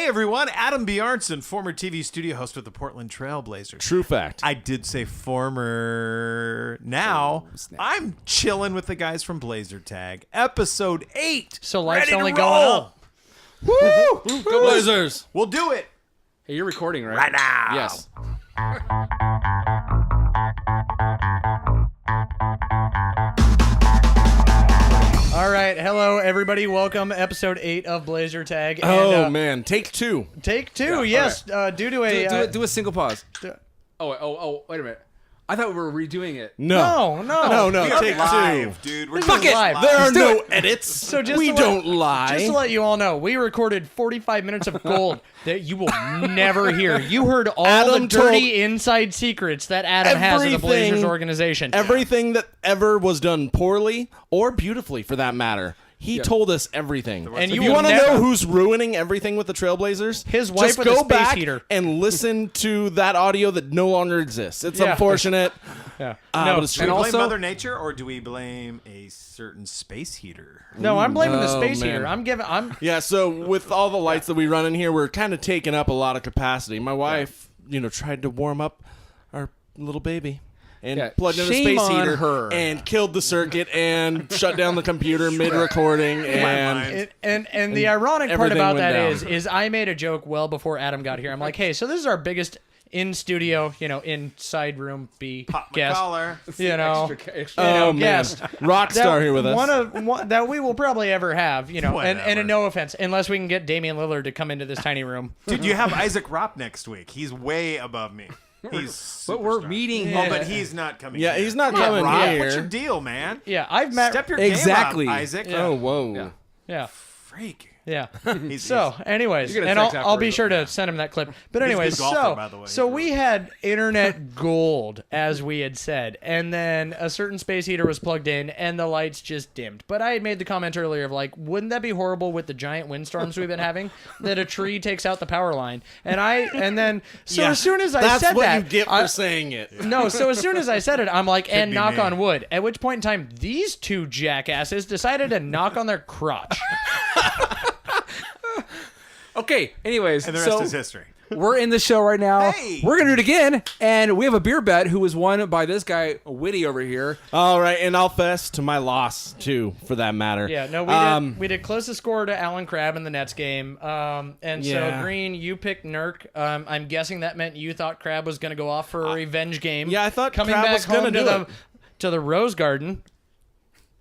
Hey everyone, Adam Bjaranson, former TV studio host with the Portland Trail Blazers. True fact. I did say former. Now, I'm chilling with the guys from BlazerTag. Episode 8. So life's Ready to only roll. going up. Woo! Go Blazers. We'll do it. Hey, you're recording, right? Right now. Yes. All right, hello everybody. Welcome, episode 8 of BlazerTag. Oh, And, man. Take 2. take 2. Yes, due to a Do a single pause. Oh, wait a minute. I thought we were redoing it. No. no. We are Take live, 2. dude. We're This doing is live. live. There are Let's do no it. edits. So just we to let- don't lie. Just to let you all know, we recorded 45 minutes of gold that you will never hear. You heard all Adam the dirty told inside secrets that Adam has of the Blazers everything- organization. Everything that ever was done poorly or beautifully, for that matter. He told us everything. And if you you will want to never- know who's ruining everything with the Trailblazers, His wife just with a go space back heater. and listen to that audio that no longer exists. It's Yeah. unfortunate. Yeah. But it's Do we true. And blame also- Mother Nature or do we blame a certain space heater? No, I'm blaming the Oh, space man. heater. I'm Yeah, so with all the lights that we run in here, we're kind of taking up a lot of capacity. My wife, tried to warm up our little baby and plugged in a Shame space on heater her. and killed the circuit and shut down the computer mid-recording. And And the ironic part everything about went that down. is I made a joke well before Adam got here. I'm like, hey, so this is our biggest in studio, inside room B Pop my guest, collar. Extra. oh man, guest. Rockstar here with us. One that we will probably ever have, and Whatever. no offense, unless we can get Damian Lillard to come into this tiny room. Dude, you have Isaac Ropp next week. He's way above me. He's But we're superstar. meeting Oh, him. but he's not coming Yeah, here. he's not Come on, coming Rob. here. What's your deal, man? Yeah, I've met. Step your Exactly. game up, Isaac. Oh whoa. Yeah. Yeah, Freak. yeah. He's, So, anyways, You're and gonna I'll, text I'll be afterwards. sure to send him that clip. But He's a anyways, good golfer, by the way. so He's we had internet gold, as we had said, and then a certain space heater was plugged in, and the lights just dimmed. But I had made the comment earlier of like, wouldn't that be horrible with the giant windstorms we've been having? That a tree takes out the power line, so as soon as I That's said what that, you get for saying it. no, so as soon as I said it, I'm like, and be knock me. on wood. At which point in time, these two jackasses decided to knock on their crotch. Okay, anyways. and the rest is history. We're in the show right now. Hey! We're going to do it again. And we have a beer bet who was won by this guy, Whitty, over here. All right, and I'll fess to my loss too, for that matter. Yeah, no, we did closest score to Alan Crabb in the Nets game. And so, Yeah. Green, you picked Nurk. I'm guessing that meant you thought Crabb was going to go off for a revenge game. Yeah, I thought coming Crabb back was gonna home do it. to the Rose Garden.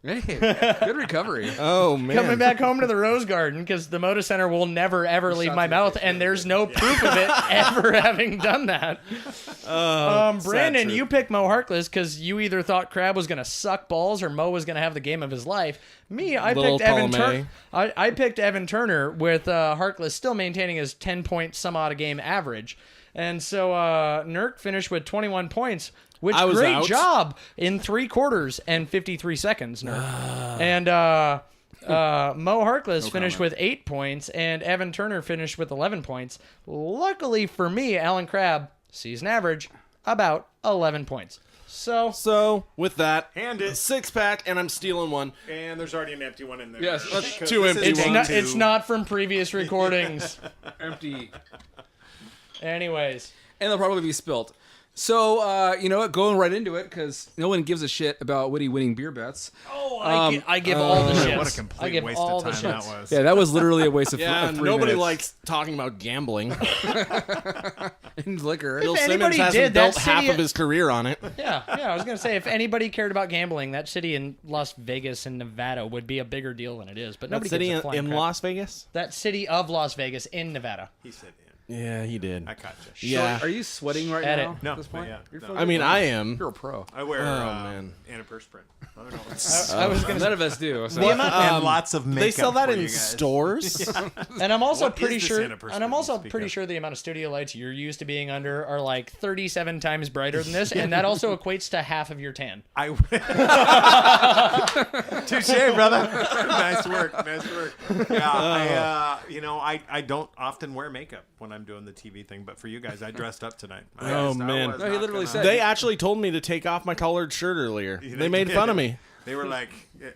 Hey, good recovery. Oh man. Coming back home to the Rose Garden because the Moda Center will never ever leave my mouth, and there's no proof of it ever having done that. Brandon, truth. you picked Mo Harkless because you either thought Crabb was going to suck balls or Mo was going to have the game of his life. Me, I Little picked Evan column Turner. I picked Evan Turner with Harkless still maintaining his 10-point some odd a game average, and so Nurk finished with 21 points. Which I was great out. job in 3 quarters and 53 seconds, Nurk. And Mo Harkless finished with 8 points, and Evan Turner finished with 11 points. Luckily for me, Alan Crabb, season average, about 11 points. So with that, Hand it. 6-pack, and I'm stealing one. And there's already an empty one in there. Yes, Because two this empty is ones. one, two. it's not from previous recordings. Empty. Anyways, And they'll probably be spilt. So, you know what? Going right into it, because no one gives a shit about Whitty winning beer bets. I give all the shits. What a I complete give waste all of the time that shits. was. Yeah, that was literally a waste of Yeah, 3 nobody minutes. likes talking about gambling. And liquor. Bill anybody Simmons hasn't did, built that half city- of his career on it. Yeah, I was gonna say if anybody cared about gambling, that city in Las Vegas and Nevada would be a bigger deal than it is. But That nobody city gives a in, flying in crap. Las Vegas? That city of Las Vegas in Nevada. He said, Yeah, he did. I caught you. Yeah. Are you sweating right Edit. now? No, At this point? but yeah, You're no. fucking I mean, fine. I am. You're a pro. I wear man. antiperspirant. I don't know. I was gonna None of us do. So. and lots of makeup. They sell that for in you guys. stores? And I'm also What is pretty this sure. antiperspirant And I'm also you speak pretty of? sure the amount of studio lights you're used to being under are like 37 times brighter than this, and that also equates to half of your tan. Touche, brother. Nice work. Yeah, I don't often wear makeup when I'm doing the TV thing, but for you guys, I dressed up tonight. Oh, man. No, he literally said- They actually told me to take off my collared shirt earlier. They made fun of me. They were like,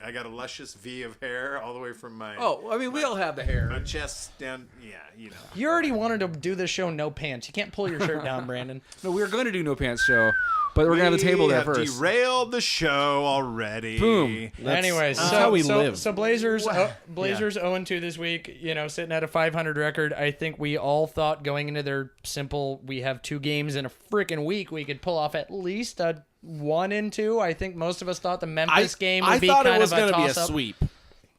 I got a luscious V of hair all the way from my we all have the hair. my chest down. Yeah, you know. You already wanted to do this show no pants. You can't pull your shirt down, Brandon. No, we were going to do No Pants Show, but we're going to have the table there We have first. derailed the show already. Boom. Anyways, that's how we live. So Blazers 0-2 this week, sitting at a 500 record. I think we all thought going into their simple, we have 2 games in a freaking week, we could pull off at least a 1-2. I think most of us thought the Memphis game would be kind of a toss-up. I thought it was going to be a sweep.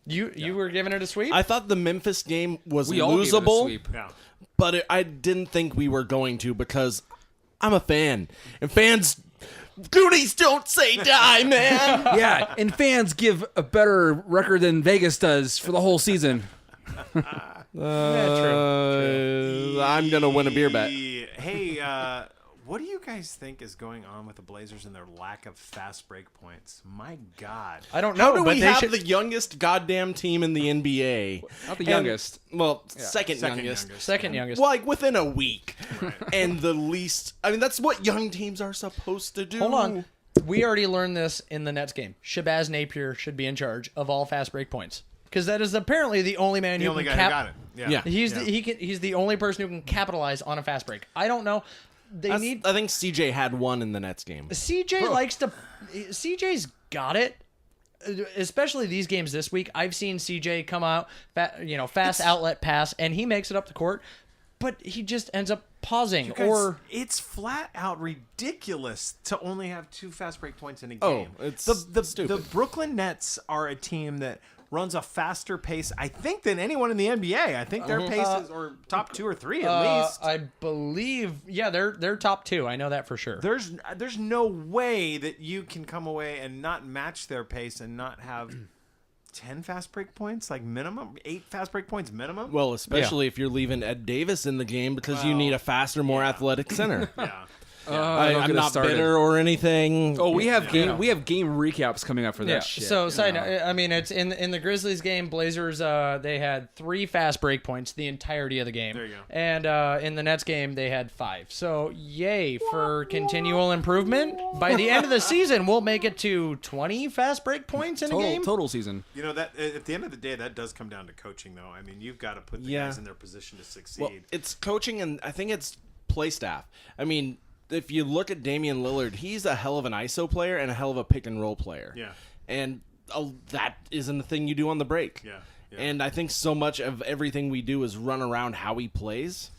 You were giving it a sweep? I thought the Memphis game was We all gave it a losable, sweep. Yeah. but I didn't think we were going to because I'm a fan. And fans, Goonies don't say die, man. Yeah, and fans give a better record than Vegas does for the whole season. I'm going to win a beer bet. Hey, what do you guys think is going on with the Blazers and their lack of fast break points? My God. I don't know, How do but we they have should... the youngest goddamn team in the NBA? Not the And- youngest. Well, second Second youngest. Second youngest. Well, like within a week. And the least. I mean, that's what young teams are supposed to do. Hold on. We already learned this in the Nets game. Shabazz Napier should be in charge of all fast break points. Because that is apparently the only man The who only can guy who got it. Yeah. Yeah. He's the only person who can capitalize on a fast break. I don't know. I think CJ had one in the Nets game. CJ likes to. CJ's got it. Especially these games this week, I've seen CJ come out, fast outlet pass, and he makes it up the court, but he just ends up pausing. Guys, it's flat out ridiculous to only have 2 fast break points in a Oh, game. it's the stupid. Brooklyn Nets are a team that runs a faster pace, I think, than anyone in the NBA. I think their paces are top 2 or 3 at least. I believe, they're top 2. I know that for sure. There's no way that you can come away and not match their pace and not have 10 fast break points, like minimum, 8 fast break points minimum. Well, especially if you're leaving Ed Davis in the game because you need a faster, more athletic center. Yeah. I'm not bitter or anything. Oh, we have game recaps coming up for that Yeah. shit. So, side note, I mean, it's in the Grizzlies game. Blazers, they had 3 fast break points the entirety of the game. There you go. And in the Nets game, they had 5. So, yay for continual improvement. By the end of the season, we'll make it to 20 fast break points in a game. total season. You know, that at the end of the day, that does come down to coaching, though. I mean, you've got to put the guys in their position to succeed. Well, it's coaching, and I think it's play staff. I mean, if you look at Damian Lillard, he's a hell of an ISO player and a hell of a pick and roll player. Yeah. And that isn't a thing you do on the break. Yeah. And I think so much of everything we do is run around how he plays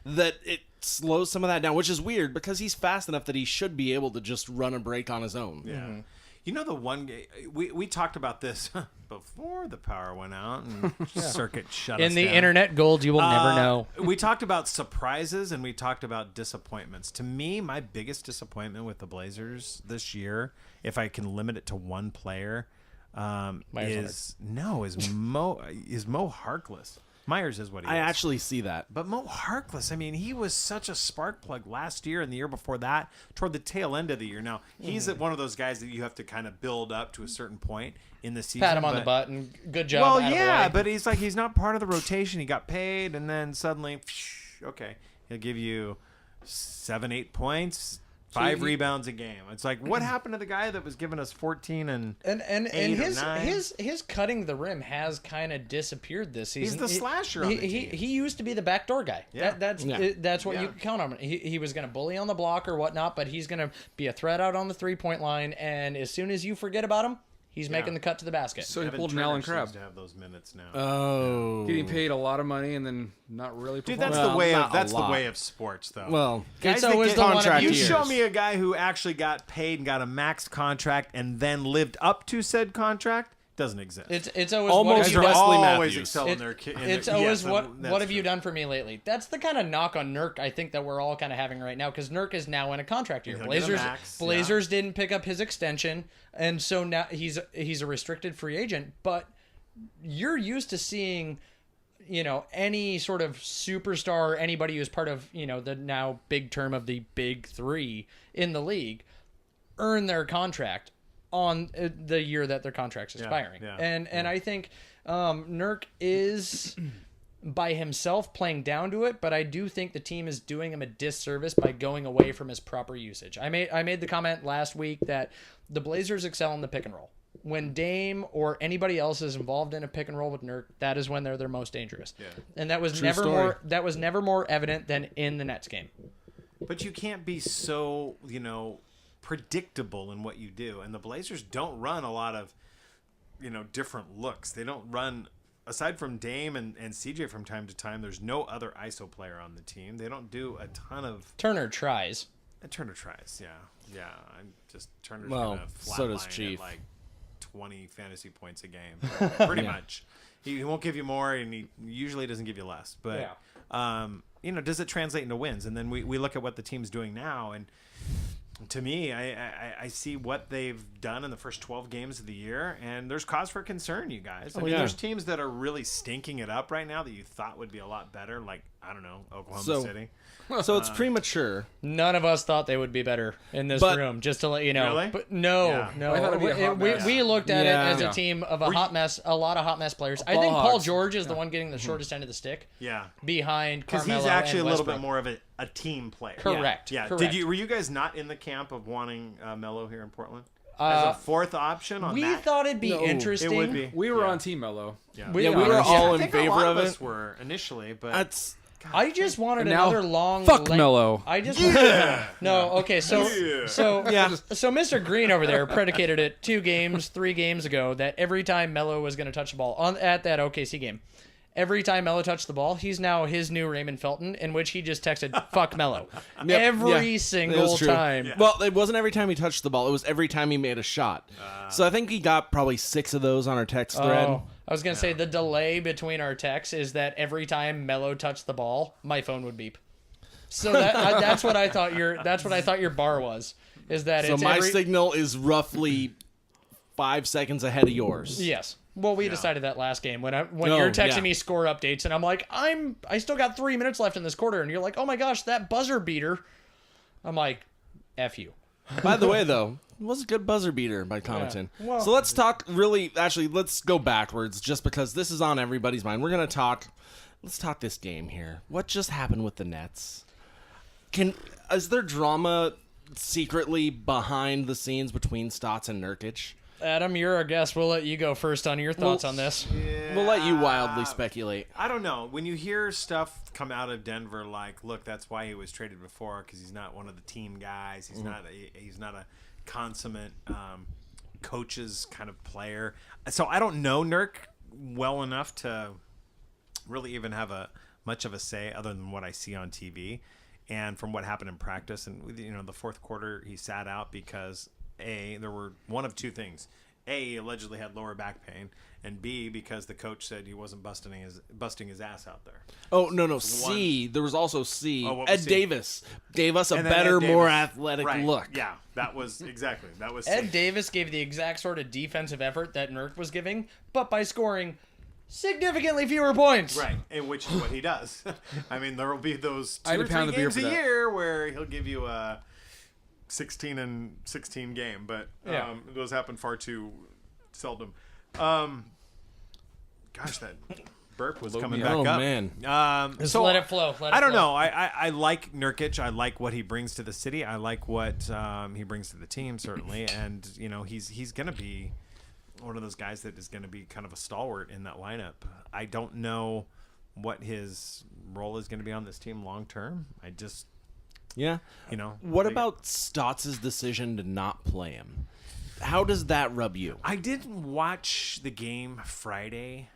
that it slows some of that down, which is weird because he's fast enough that he should be able to just run a break on his own. Yeah. You know, the one game we talked about this before the power went out and circuit shut us In the down. internet gold, you will never know. We talked about surprises and we talked about disappointments. To me, my biggest disappointment with the Blazers this year, if I can limit it to one player, is Mo Harkless. Myers is what he is. I actually see that. But Mo Harkless, I mean, he was such a spark plug last year and the year before that, toward the tail end of the year. Now, he's one of those guys that you have to kind of build up to a certain point in the season. Pat him on the butt and good job. Well, attaboy. yeah, but he's not part of the rotation. He got paid, and then suddenly, okay, he'll give you 7-8 points, 5 rebounds a game. It's like, what happened to the guy that was giving us 14 and 8 or 9? his cutting the rim has kind of disappeared this season. He's the slasher on the team. He used to be the backdoor guy. Yeah. That's what Yeah. you can count on. He was going to bully on the block or whatnot, but he's going to be a threat out on the 3-point line. And as soon as you forget about him, he's making the cut to the basket. So he Evan pulled an Turner Alan seems Crabb. to have those minutes now. Oh. Getting paid a lot of money and then not really Dude, performing. that's the way not of a lot. sports, though. Well, guys It's that always get the one of contract you years. show me a guy who actually got paid and got a max contract and then lived up to said contract, doesn't exist. It's always Almost what have you Wesley done? always Matthews. excel in their It's their, always yes, what that's have you true. done for me lately? That's the kind of knock on Nurk I think that we're all kind of having right now because Nurk is now in a contract year. He'll get a Blazers max, Blazers didn't pick up his extension, and so now he's a restricted free agent. But you're used to seeing, any sort of superstar, anybody who's part of the now big term of the big 3 in the league, earn their contract on the year that their contract's expiring. yeah, And I think Nurk is by himself playing down to it, but I do think the team is doing him a disservice by going away from his proper usage. I made the comment last week that the Blazers excel in the pick and roll. when Dame or anybody else is involved in a pick and roll with Nurk, that is when they're their most dangerous. Yeah. And that was story. never more evident than in the Nets game. But you can't be so, predictable in what you do. And the Blazers don't run a lot of, different looks. They don't run, aside from Dame and CJ from time to time, there's no other ISO player on the team. They don't do a ton of... Turner tries. Turner tries, yeah. Yeah, I'm just... Turner's Well, gonna so does flatline Chief. at, 20 fantasy points a game. Pretty much. He won't give you more, and he usually doesn't give you less. But, does it translate into wins? And then we look at what the team's doing now, and to me, I see what they've done in the first 12 games of the year, and there's cause for concern, you guys. I mean, there's teams that are really stinking it up right now that you thought would be a lot better, like, I don't know, Oklahoma City. So it's premature. None of us thought they would be better in this room, just to let you know. Really? But no. I thought it'd be a hot mess. We looked at Yeah. it as a team of a lot of hot mess players. I think Ball Paul hogs. George is the one getting the shortest end of the stick Yeah. behind Because Carmelo he's actually and a little bit Westbrook. more of a team player. Correct. Yeah. Correct. Were you guys not in the camp of wanting Melo here in Portland as a fourth option on We that? thought it'd be No, interesting. It would be. We were on Team Mello. Yeah. We were all I in think a favor lot of us it. were initially, but That's I just wanted And now, another long. fuck Melo. I just no. Okay, so Mr. Green over there predicated it 3 games ago that every time Melo was going to touch the ball at that OKC game, every time Melo touched the ball, he's now his new Raymond Felton, in which he just texted "fuck Melo" every single time. Yeah. Well, it wasn't every time he touched the ball. It was every time he made a shot. So I think he got probably 6 of those on our text thread. Oh, I was gonna say the delay between our texts is that every time Melo touched the ball, my phone would beep. So that's what I thought your bar was. Is that So it's my every... signal is roughly 5 seconds ahead of yours. Yes. Well, we decided that last game when Oh, you're texting yeah. me score updates, and I'm like, I still got 3 minutes left in this quarter, and you're like, oh my gosh, that buzzer beater. I'm like, F you. By the way, though, it was a good buzzer beater by Connaughton. Yeah. Well- So let's talk let's go backwards just because this is on everybody's mind. Let's talk this game here. What just happened with the Nets? Is there drama secretly behind the scenes between Stotts and Nurkic? Adam, you're our guest. We'll let you go first on your thoughts on this. We'll let you wildly speculate. I don't know. When you hear stuff come out of Denver, like, look, that's why he was traded before, because he's not one of the team guys. He's not a consummate coach's kind of player. So I don't know Nurk well enough to really even have much of a say other than what I see on TV and from what happened in practice. And the fourth quarter, he sat out because there were one of two things. A, he allegedly had lower back pain, and B, because the coach said he wasn't busting his ass out there. Oh, no. C. There was also C. Oh, what was Ed C? Davis gave us a And then better, Ed Davis. more athletic Right. look. Yeah, that was exactly. That was Ed C. Davis gave the exact sort of defensive effort that Nurk was giving, but by scoring significantly fewer points. Right, and which is what he does. I mean, there will be those I had 2 to or 3 pound the beer games for a that. year where he'll give you a 16-16 game, but those happen far too seldom. Gosh, that burp was coming back Oh, up. man. Just let it flow. I don't know. I like Nurkic. I like what he brings to the city. I like what he brings to the team, certainly. And, he's going to be one of those guys that is going to be kind of a stalwart in that lineup. I don't know what his role is going to be on this team long term. I just, Yeah. What about Stotts' decision to not play him? How does that rub you? I didn't watch the game Friday.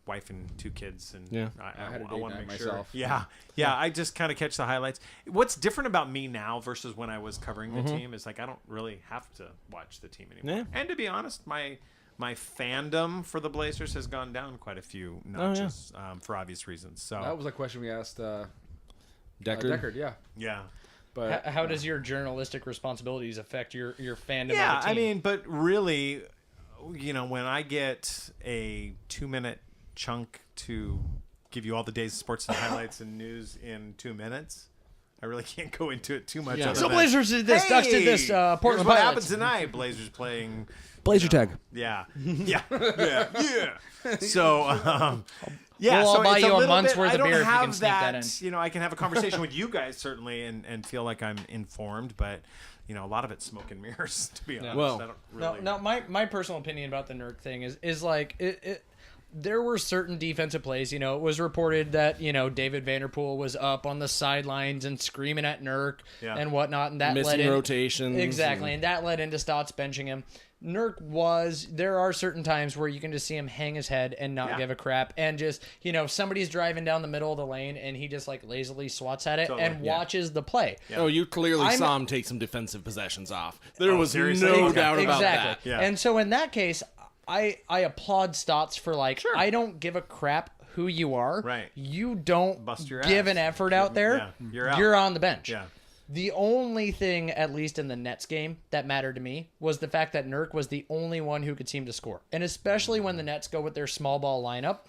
Wife and 2 kids, and Yeah. I had a I date want to night make myself. sure. Yeah. I just kind of catch the highlights. What's different about me now versus when I was covering the team is like I don't really have to watch the team anymore. Yeah. And to be honest, my fandom for the Blazers has gone down quite a few notches for obvious reasons. So That was a question we asked Deckard? yeah. yeah. But How does your journalistic responsibilities affect your fandom? Yeah, of the team? I mean, but really, when I get a 2-minute chunk to give you all the day's sports and highlights and news in 2 minutes, I really can't go into it too much. Yeah. Other So than, Blazers did this, Ducks did this, here's Portland what Pilots. happened tonight. Blazers playing BlazerTag. Yeah. So, We'll all so buy it's you a little month's bit- worth I of don't beer if you have can sneak that in. I can have a conversation with you guys certainly and feel like I'm informed, but a lot of it's smoke and mirrors, to be honest. Well, I don't really... No, my personal opinion about the Nurk thing is like it there were certain defensive plays. It was reported that David Vanderpool was up on the sidelines and screaming at Nurk and whatnot, and that missing led in, rotations. Exactly, and that led into Stotts benching him. Nurk there are certain times where you can just see him hang his head and not give a crap, and just somebody's driving down the middle of the lane and he just like lazily swats at it and watches the play. Oh, you clearly saw him take some defensive possessions off. There was no doubt about that. Yeah. And so in that case, I applaud Stotts for I don't give a crap who you are. Right. You don't Bust your give ass. an effort out there. Yeah, you're on the bench. Yeah. The only thing, at least in the Nets game, that mattered to me was the fact that Nurk was the only one who could seem to score. And especially when the Nets go with their small ball lineup,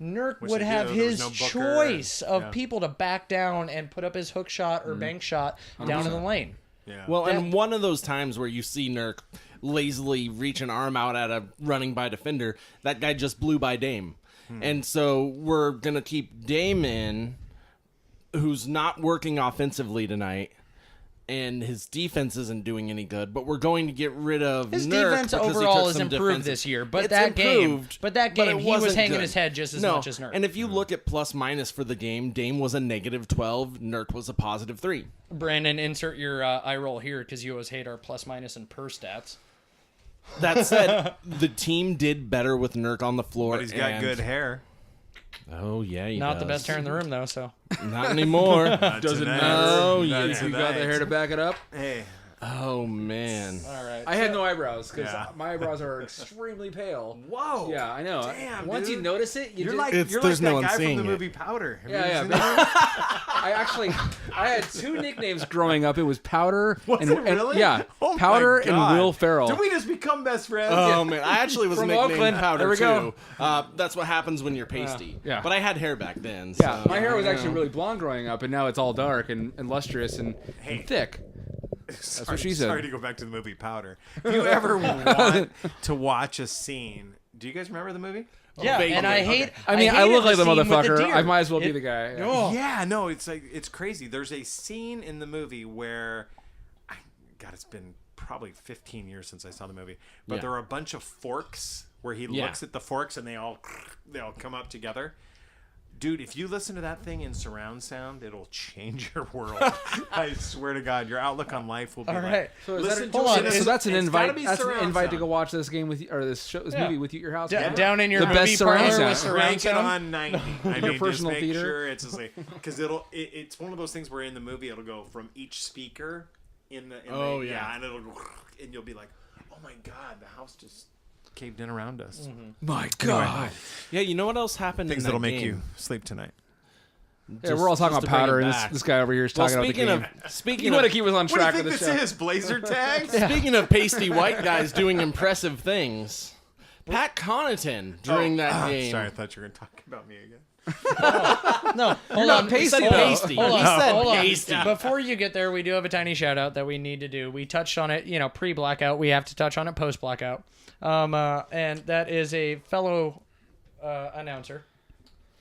Nurk would have his choice of people to back down and put up his hook shot or bank shot down in the lane. Yeah. Well, and one of those times where you see Nurk lazily reach an arm out at a running by defender, that guy just blew by Dame. And so we're going to keep Dame in, who's not working offensively tonight, and his defense isn't doing any good, but we're going to get rid of his Nurk defense because he overall took is some improved defensive- this year, but It's that game improved, it he was wasn't hanging good. his head just as much as Nurk. And if you look at plus minus for the game, Dame was a negative 12, Nurk was a positive 3. Brandon, insert your eye roll here because you always hate our plus minus and per stats. That said, the team did better with Nurk on the floor. But he's got and- good hair. Oh, yeah, he Not does. the best hair in the room though, so Not anymore. Doesn't tonight. matter. Oh, Not yeah. You got the hair to back it up. Hey. Oh, man. all right. I had no eyebrows because Yeah. my eyebrows are extremely pale. Whoa. Yeah, I know. Damn, Once you dude. notice it, You're just- like there's that no one guy from seeing the it. movie Powder. Have you Yeah, ever yeah. seen that? I had 2 nicknames growing up. It was Powder Was and, it really? yeah, Oh my Powder and God. Will Ferrell. Did we just become best friends? Oh, man. I actually was From nicknamed Oakland. Powder, There we too. go. That's what happens when you're pasty. Yeah. But I had hair back then. Yeah, so, my hair was you actually know. really blonde growing up, and now it's all dark and lustrous and thick. That's what she said. Sorry to go back to the movie Powder. If you ever want to watch a scene, do you guys remember the movie? Yeah, vaguely. and I Okay. hate. I mean, I hated look like the scene with motherfucker. deer. I might as well be the guy. Yeah. Oh. Yeah, no, it's crazy. There's a scene in the movie where, God, it's been probably 15 years since I saw the movie, but Yeah. there are a bunch of forks where he looks at the forks and they all come up together. Dude, if you listen to that thing in surround sound, it'll change your world. I swear to God, your outlook on life will be All like, right. So, listen to hold on, it. so that's an It's gotta invite. be That's an surround invite to sound. go watch this game with you, or this movie with you at your house. Down in your The movie best surround parlor sound. with surround Crank it sound. on 90. I mean, personal just make theater. sure it's just like, because it's one of those things where in the movie it'll go from each speaker in the and it'll go and you'll be like, oh my God, the house just caved in around us. My God. Yeah, you know what else happened Things in that that'll make game? you sleep tonight. Yeah, we're all talking just about to bring Powder, it and back. this guy over here is talking about the game. Speaking You want to of keep us on What do you track think with the this show. is? Blazer tag? speaking of pasty white guys doing impressive things, Pat Connaughton during that game. Sorry, I thought you were going to talk about me again. No, hold not on. pasty, He said though. pasty. Hold on, He said hold on. pasty. Before you get there, we do have a tiny shout out that we need to do. We touched on it, pre-blackout. We have to touch on it post-blackout. And that is a fellow announcer,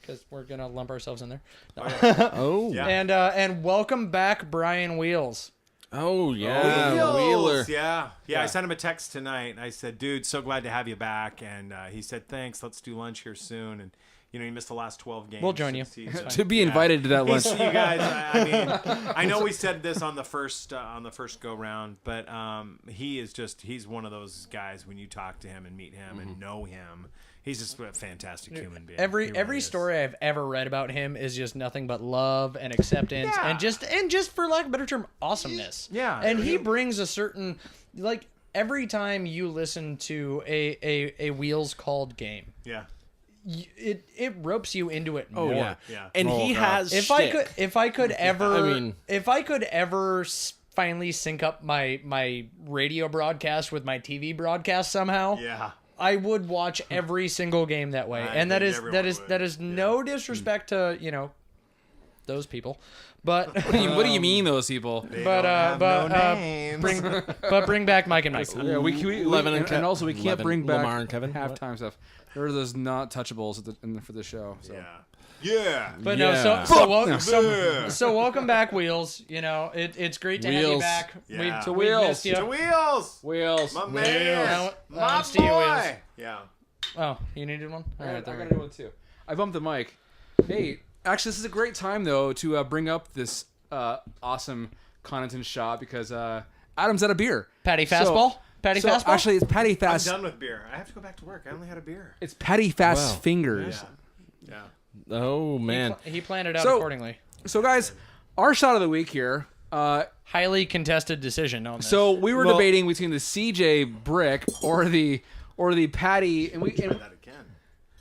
because we're gonna lump ourselves in there. Oh, Yeah. And welcome back, Brian Wheels. oh yeah, Wheels. Wheeler. Yeah. I sent him a text tonight. I said, dude, so glad to have you back. And he said, thanks. Let's do lunch here soon. And, he missed the last 12 games. We'll join you. since he's- To be invited to that lunch. You guys, I mean, I know we said this on the first go round, but he's one of those guys when you talk to him and meet him and know him, he's just a fantastic human being. He Every really is. story I've ever read about him is just nothing but love and acceptance Yeah. and just for lack of a better term, awesomeness. Yeah. And he brings a certain every time you listen to a Wheels called game, Yeah. it ropes you into it more. Oh yeah, Yeah. And Oh, he God. has. If I could ever finally sync up my radio broadcast with my TV broadcast somehow, Yeah. I would watch every single game that way. I and that think is everyone that is would. that is no disrespect to those people. But What do you mean, those people? bring back Mike and Mike. Yeah, and also we can't Levin, bring back Lamar and Kevin. halftime stuff. There are those not touchables for the show. So. Yeah. But Yeah. so welcome back, Wheels. You know, it's great to have you Wheels. back. Yeah. We've To Wheels. missed you. To Wheels. Wheels. My man. Now, My to you, Wheels. boy. Yeah. Oh, you needed one? All right, I there got we a go. new one too. I bumped the mic. Hey, actually, this is a great time though to bring up this awesome Connaughton shot because Adam's out of beer. Patty fastball? Patty So fastball? actually, it's Patty I'm Fast. done with beer. I have to go back to work. I only had a beer. It's Patty Fast Wow. fingers. Yeah. Oh man. He planned it out So- accordingly. So guys, our shot of the week here. Highly contested decision on this. So we were Well- debating between the CJ brick or the Patty, and we. Try And, that again.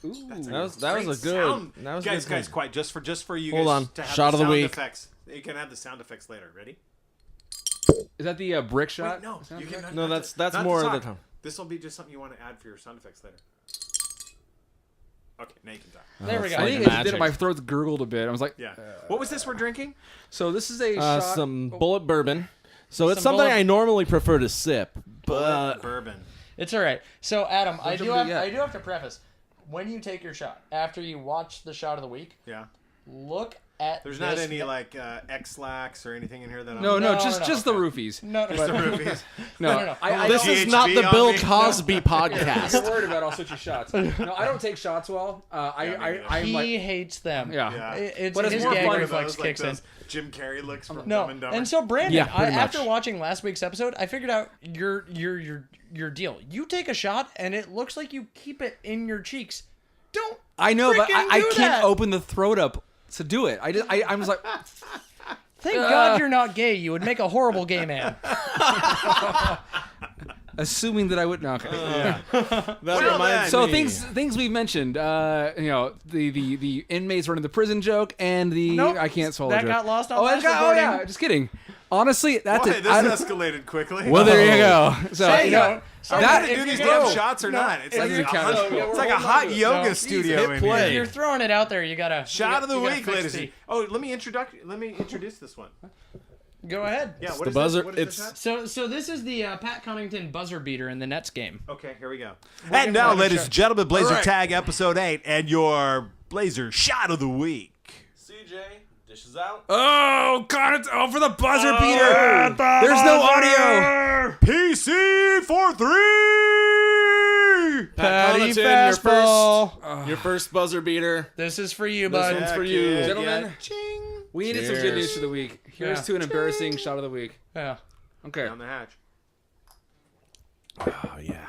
That was a good. That was a Guys, good guys, pick. quiet. Just for you Hold guys on. to have Shot the of the sound week. effects. You can have the sound effects later. Ready? is that the brick shot? Wait, no. You can, No, not that's not more to of the talk. time. This will be just something you want to add for your sound effects later. Okay, now you can talk. there we go. I Like think it magic. did. My throat gurgled a bit. I was like, Yeah. What was this we're drinking? so this is a shot. Some bullet bourbon. So it's Some something bullet- I normally prefer to sip, but Bourbon. It's all right. So, Adam, I do jump into it have to preface. When you take your shot, after you watch the shot of the week, Yeah. look at There's this not any like X-Lax or anything in here that I'm no, No, just no. the roofies. No, Just the roofies. no. I this don't- is not the GHB Bill on me. Cosby You're podcast. worried about all sorts of shots. No, I don't take shots well. I'm he like, hates them. yeah. Yeah. It's But it's his more gag fun reflex Those, kicks in. those Jim Carrey looks from No, Dumb and Dumber. and so Brandon, Yeah, pretty after much. watching last week's episode, I figured out your deal. You take a shot, and it looks like you keep it in your cheeks. Don't. I know, but freaking I do can't that. open the throat up to do it. I'm just like, Thank God you're not gay. You would make a horrible gay man. assuming that I would. No, okay. That Well, reminds So me. things we've mentioned, the inmates running the prison joke and the Nope. I can't swallow That joke. got lost on oh, last oh recording. yeah, just kidding. Honestly, that's Boy, it. this escalated quickly. Well, there you go. So Say you no. know, So Are we that gonna if do you these go- damn shots or not? It's like, if you count. it's like a hot yoga No, studio hit in play. If here. you're throwing it out there, you gotta Shot of the you gotta week, fix ladies. the- And oh, let me introduce this one. Go ahead. Yeah, what the is buzzer- This? What is it's- this shot? So this is the Pat Connaughton buzzer beater in the Nets game. Okay, here we go. gonna And now, find a ladies shot. and gentlemen, Blazer All right. Tag episode 8 and your Blazer shot of the week. CJ dishes out. oh God, it's for the buzzer beater. There's no audio. PC for 3. Pat Patty Connaughton, your first buzzer beater. This is for you, This bud. one's for you. Gentlemen. Ching. We needed some good Cheers. news for the week. Here's Yeah. to an embarrassing shot of the week. Yeah, Okay. Down the hatch. Oh yeah.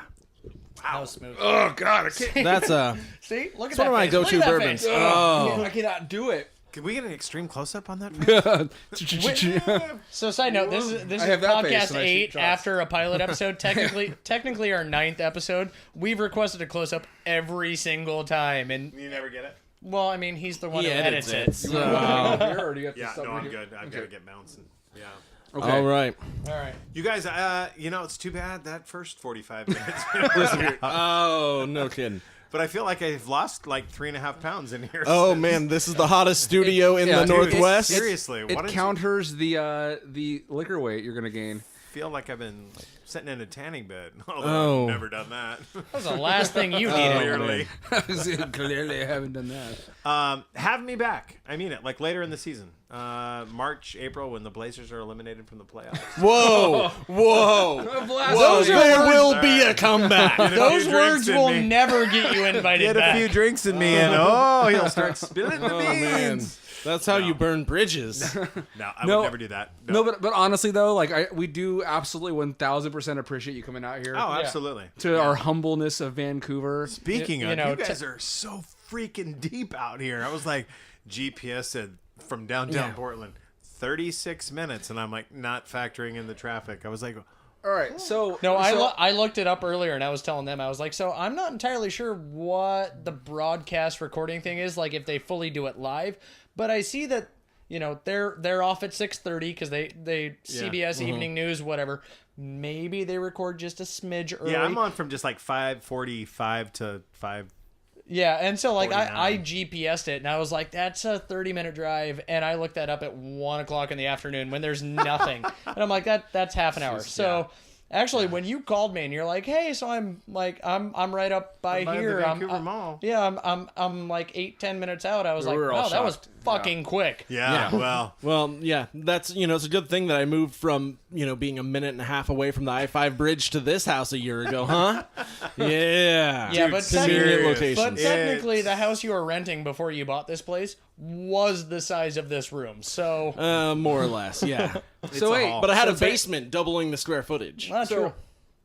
that was smooth. Oh God, I can't. That's See, look at one that of my face. Look go-to at that bourbons. face. Oh. I cannot do it. Can we get an extreme close up on that? So, side note, this is I have that face podcast when I shoot 8 shots. after a pilot episode. Technically our 9th episode. We've requested a close up every single time, and You never get it? well, I mean, he's the one He who edits edits it. it, so- Here, or do you have to Yeah, stop no, I'm right good. here? I've got to get bouncing. Yeah. Okay. all right. All right. You guys, it's too bad that first 45 minutes was weird. Oh, no kidding. But I feel like I've lost like 3.5 pounds in here. Oh since- man, this is the hottest studio in Yeah, the dude, Northwest. Seriously, It why don't counters the liquor weight you're gonna gain. you feel like I've been sitting in a tanning bed? Oh. Although I've never done that. That was the last thing you Oh, needed. Clearly. Clearly, I haven't done that. Have me back. I mean it. Like later in the season. March, April, when the Blazers are eliminated from the playoffs. Whoa, whoa. Whoa, there will be a comeback. Get a Those few words drinks in will me. never get you invited Get a back. few drinks in me, and he'll start spilling the Oh beans. man, that's how you burn bridges. No, I No. would never do that. No, but honestly though, like we do absolutely 1000% appreciate you coming out here Oh, absolutely. to our humbleness of Vancouver. Speaking You of, know, you guys are so freaking deep out here. I was like, GPS said from downtown Portland, 36 minutes, and I'm like not factoring in the traffic. I was like, All right, so No, so, I looked it up earlier, and I was telling them, I was like, so I'm not entirely sure what the broadcast recording thing is, like if they fully do it live, but I see that, you know, they're off at 6:30 because they CBS Evening News, whatever. Maybe they record just a smidge early. yeah, I'm on from just like 5:45 to 5. Yeah, and so like I 49. GPS'd it, and I was like, that's a 30-minute drive, and I looked that up at 1 o'clock in the afternoon when there's nothing, and I'm like, that's half an hour. So actually, when you called me and you're like, hey, so I'm right up by By the here. Vancouver Mall. Yeah, I'm like 8-10 minutes out. I was like, were all wow, that was shocked. fucking quick. Yeah. Well. Well, yeah, that's, it's a good thing that I moved from, being a minute and a half away from the I-5 bridge to this house a year ago, huh? Yeah. Yeah, but Convenient serious. locations. But technically, It's- the house you were renting before you bought this place was the size of this room. So More or less, yeah. So wait, haul. But I had So a it's like- basement doubling the square footage. not true.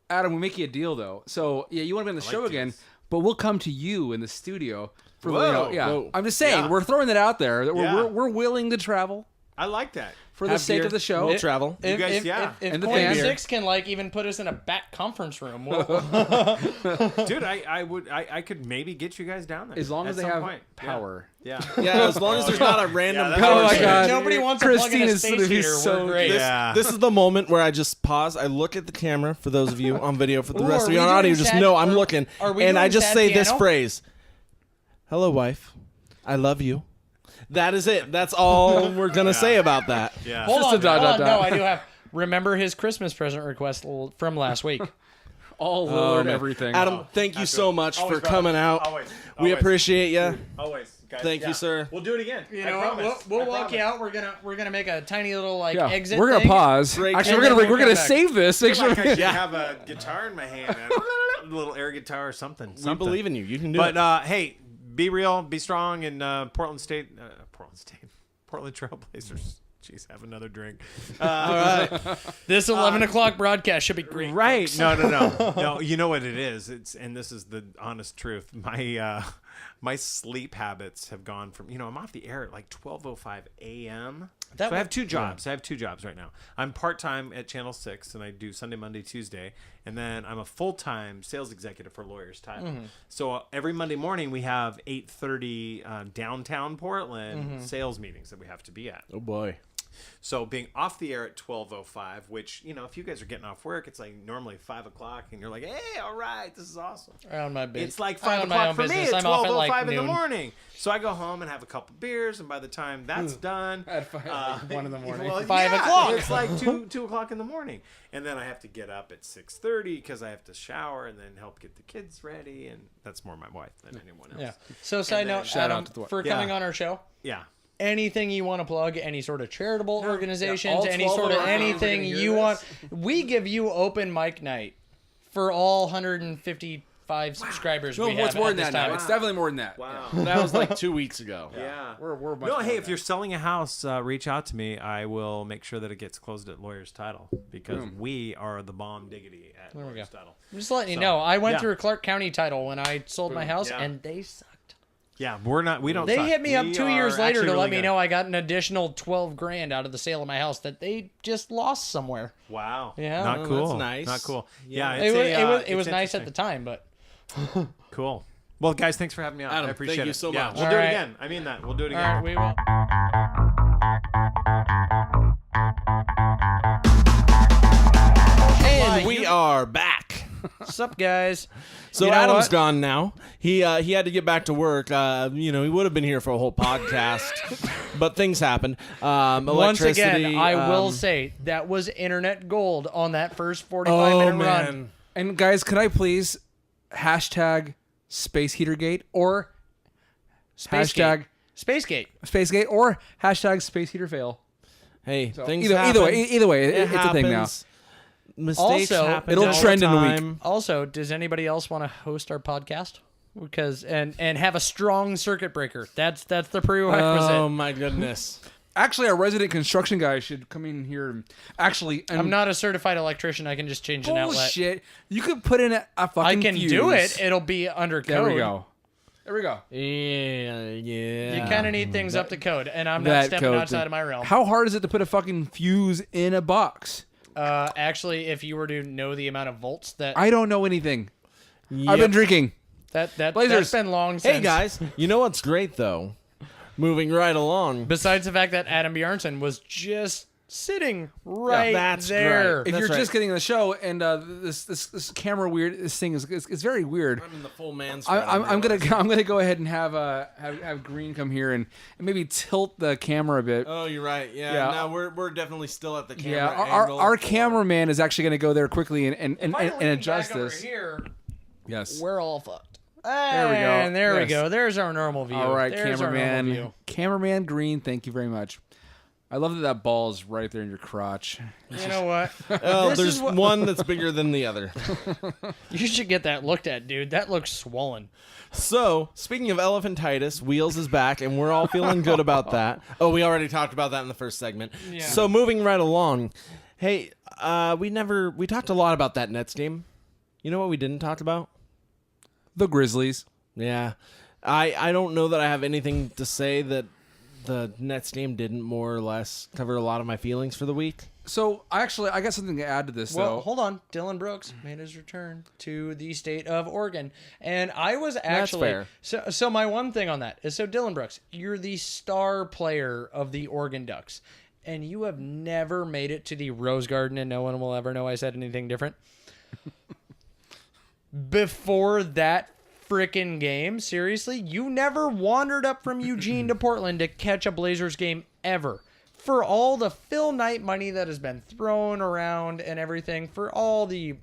Adam, we make you a deal though. So yeah, you want to be on the show like again, this. but we'll come to you in the studio for Whoa. yeah. Whoa. I'm just saying, Yeah. we're throwing that out there. That Yeah. we're willing to travel I like that. for the Have sake beer. of the show. We'll travel. If, guys- if, yeah. if And the Coin fans. 6 can like even put us in a back conference room, we'll, Dude, I could maybe get you guys down there. As long at as they some have point. power. Yeah. Yeah, as long as there's not a random that's power what Oh my I'm surge. God. nobody wants to plug in Christine a is space gonna be heater. so- We're great. Yeah. This is the moment where I just pause. I look at the camera for those of you on video. For the Ooh, rest are of you we on doing audio, just sad- know I'm are- looking. are we And I doing just sad say this piano? phrase. Hello, wife. I love you. That is it. That's all we're going to say about that. Yeah. Hold Just on, a dot, hold dot, on. dot. No, I do have. Remember his Christmas present request from last week. All Lillard, man. everything. Adam, thank you so much Always, for brother. coming out. Always. We Always. appreciate you. Always. Guys, Thank you, sir. We'll do it again. You I know what? promise. We'll I walk you promise. out. We're gonna make a tiny little like yeah, exit. we're gonna thing. pause. Break. Actually, And we're then gonna we'll we're gonna come back. save this. Make sure. Like I should Yeah. have a guitar in my hand, a little air guitar or something. We believe in you. You can do it. But hey, be real, be strong in Portland Trailblazers. Jeez, have another drink. This 11 o'clock broadcast should be great. Right? No. You know what it is? And this is the honest truth. My sleep habits have gone from I'm off the air at like 12:05 a.m. So I have two jobs. I have two jobs right now. I'm part-time at Channel 6, and I do Sunday, Monday, Tuesday. And then I'm a full-time sales executive for Lawyers Title. So every Monday morning, we have 8:30 downtown Portland sales meetings that we have to be at. Oh, boy. So being off the air at 12:05, which, if you guys are getting off work, it's like normally 5 o'clock, and you're like, hey, all right, this is awesome. I own my business. It's like I 5 own my o'clock own for me business. at I'm off at 12:05 like in the noon. morning. So I go home and have a couple beers, and by the time that's done, At like 1 in the morning. well, 5 yeah, o'clock. It's like 2 o'clock in the morning, and then I have to get up at 6:30 because I have to shower and then help get the kids ready, and that's more my wife than anyone else. Yeah. So side then- note, Shout Adam, out to the- for Yeah. coming on our show. Yeah. Anything you want to plug, any sort of charitable organizations, all any 12 sort of of our fans are anything gonna hear you this. want, we give you open mic night for all 155 subscribers No, we have it's more at than this that now. time. It's definitely more than that. Wow. That was like 2 weeks ago. Yeah. We're much No, more hey, than if you're that. selling a house, reach out to me. I will make sure that it gets closed at Lawyers Title because we are the bomb diggity at Lawyers Title. I'm just letting you So, know. I went yeah. through Clark County Title when I sold my house, Yeah. and they sucked. Yeah, we don't. They suck. hit me up We 2 are years later actually to let really me good. know I got an additional 12 grand out of the sale of my house that they just lost somewhere. Wow. Yeah. Not Oh, cool. that's nice. Not cool. Yeah. Yeah. It was nice at the time, but Cool. Well, guys, thanks for having me on. Adam, I appreciate thank you it. so Yeah, much. we'll All do right. it again. I mean that. We'll do it all again. right, we will. And we are back. What's up, guys? So You know Adam's what? gone now. He had to get back to work. He would have been here for a whole podcast, but things happened. Once again, Electricity, I will say that was internet gold on that first 45-minute run. And guys, could I please hashtag Space Heatergate or hashtag Spacegate. Spacegate or hashtag Space Heater Fail? Hey, So things either happen. way, It it's a thing now. happens. Mistakes Also, happen. it'll all the trend in a week. time. Also, does anybody else want to host our podcast? Because and have a strong circuit breaker. That's the prerequisite. Oh my goodness. Actually, our resident construction guy should come in here. And actually, I'm not a certified electrician. I can just change an outlet. bullshit. You could put in a fucking I can fuse. do it. It'll be under code. There we go. There we go. Yeah. You kind of need things up to code, and I'm not That stepping code outside thing. of my realm. How hard is it to put a fucking fuse in a box? Actually, if you were to know the amount of volts that I don't know anything. Yep. I've been drinking. that's Blazers. been long since. Hey guys, you know what's great though? Moving right along. Besides the fact that Adam Bjaranson was just sitting right that's there. great. If you're right. just getting the show and this camera weird, this thing is very weird. I'm in the full man's. I'm gonna go ahead and have Green come here and maybe tilt the camera a bit. Oh, you're right. Yeah. Yeah. No, we're definitely still at the camera. Yeah, angle. our cameraman is actually gonna go there quickly and adjust over this. here, Yes. we're all fucked. There we go. And there we Yes. go. There's our normal view. All right, There's our normal cameraman. view. Cameraman Green, thank you very much. I love that ball is right there in your crotch. You know what? Oh, This there's is what- one that's bigger than the other. You should get that looked at, dude. That looks swollen. So, speaking of elephantitis, Wheels is back, and we're all feeling good about that. Oh, we already talked about that in the first segment. Yeah. So, moving right along. Hey, we talked a lot about that Nets game. You know what we didn't talk about? The Grizzlies. Yeah. I don't know that I have anything to say that the Nets game didn't more or less cover a lot of my feelings for the week. So I got something to add to this Well, though. hold on. Dylan Brooks made his return to the state of Oregon, and I was actually fair. So my one thing on that is, so Dylan Brooks, you're the star player of the Oregon Ducks, and you have never made it to the Rose Garden, and no one will ever know I said anything different. Before that frickin' game, seriously, you never wandered up from Eugene to Portland to catch a Blazers game ever. For all the Phil Knight money that has been thrown around and everything, for all the,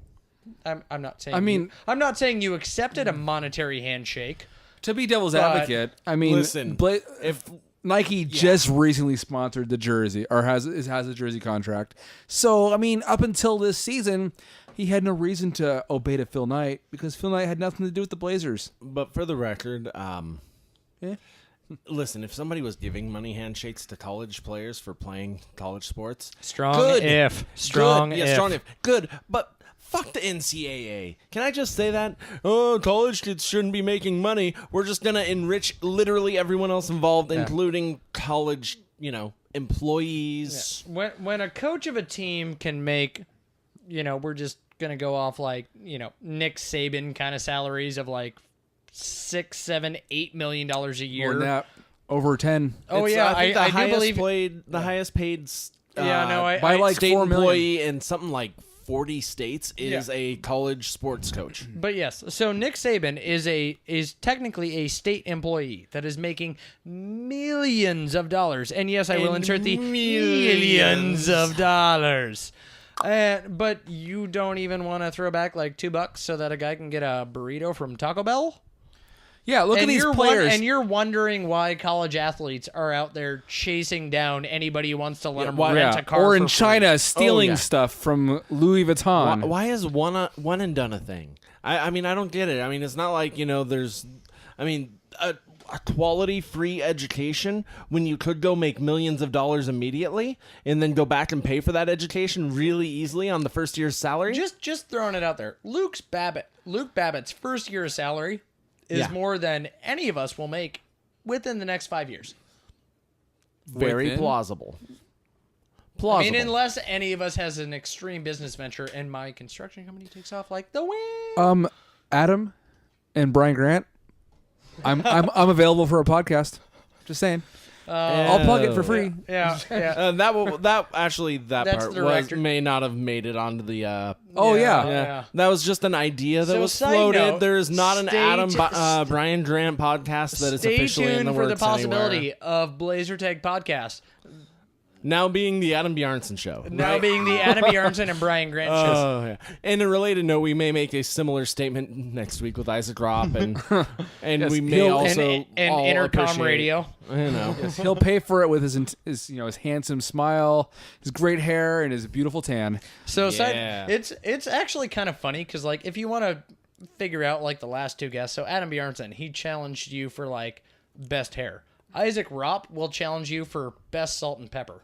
I'm not saying. I mean- I'm not saying you accepted a monetary handshake. To be devil's But- advocate, I mean, Listen, if Nike just recently sponsored the jersey or has a jersey contract, so I mean, up until this season, he had no reason to obey to Phil Knight because Phil Knight had nothing to do with the Blazers. But for the record, Yeah. listen, if somebody was giving money handshakes to college players for playing college sports, Strong good. if. Strong good. Yeah, if. strong if. Good, but fuck the NCAA. Can I just say that? Oh, college kids shouldn't be making money. We're just going to enrich literally everyone else involved, including college, employees. When a coach of a team can make, we're just going to go off like, Nick Saban kind of salaries of like $6, $7, $8 million a year. More than that, over 10. Oh, It's, yeah, I think I do believe. the highest paid by like state 4 million. employee in something like 40 states is a college sports coach. But yes, so Nick Saban is technically a state employee that is making millions of dollars. And yes, I will insert the millions of dollars. But you don't even want to throw back like $2 so that a guy can get a burrito from Taco Bell? Yeah, look at these players. And you're wondering why college athletes are out there chasing down anybody who wants to let them rent a car or in for free. China stealing yeah. stuff from Louis Vuitton. Why is one and done a thing? I mean, I don't get it. I mean, it's not like, there's, a quality free education when you could go make millions of dollars immediately and then go back and pay for that education really easily on the first year's salary. Just throwing it out there. Luke Babbitt's first year of salary is more than any of us will make within the next 5 years. Very Within? plausible. I mean, unless any of us has an extreme business venture and my construction company takes off like the wind. Adam and Brian Grant, I'm available for a podcast. Just saying. I'll plug it for free. Yeah. That That's part the director. may not have made it onto the. Oh Yeah. yeah. That was just an idea that So, was side floated. note, There is not an stay Brian Grant podcast that is Stay officially in tuned the for the works possibility anywhere. of BlazerTag podcast Now being the Adam Bjaranson show. now right? being the Adam Bjaranson and Brian Grant shows. Oh yeah. And a related note, we may make a similar statement next week with Isaac Ropp, and we may also and all Intercom appreciate- Radio. He'll pay for it with his handsome smile, his great hair, and his beautiful tan. So Yeah. it's actually kind of funny because like if you want to figure out like the last two guests, so Adam Bjaranson, he challenged you for like best hair. Isaac Ropp will challenge you for best salt and pepper.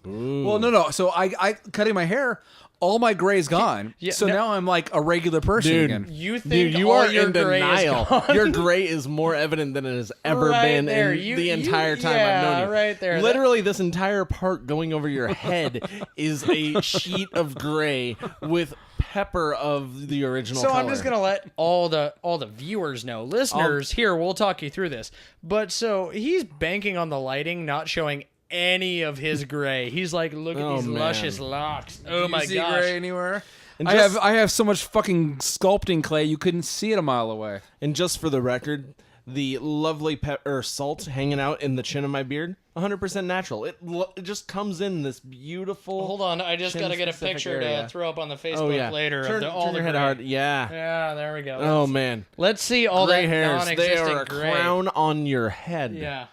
Well, no. So I cutting my hair, all my gray's gone. Yeah, so no- now I'm like a regular person Dude. again. You think Dude, you all are your in gray denial. is gone? Your gray is more evident than it has ever Right been there. in the entire time yeah, I've known you. right there. Literally, this entire part going over your head is a sheet of gray with pepper of the original So color. I'm just gonna let all the viewers know, listeners. Here, we'll talk you through this. But so he's banking on the lighting not showing any of his gray. He's like, look at these man. luscious locks. Oh my you see gosh. Gray anywhere? And I just- have so much fucking sculpting clay you couldn't see it a mile away. And just for the record, the lovely salt hanging out in the chin of my beard, 100% natural. It just comes in this beautiful. Hold on, I just got to get a chin-specific picture area. to throw up on the Facebook Oh yeah, later. Turn, of all turn the your head gray. hard. Yeah. Yeah, there we go. Oh man. Let's see all Gray that hairs. They non-existent are a gray. crown on your head. Yeah.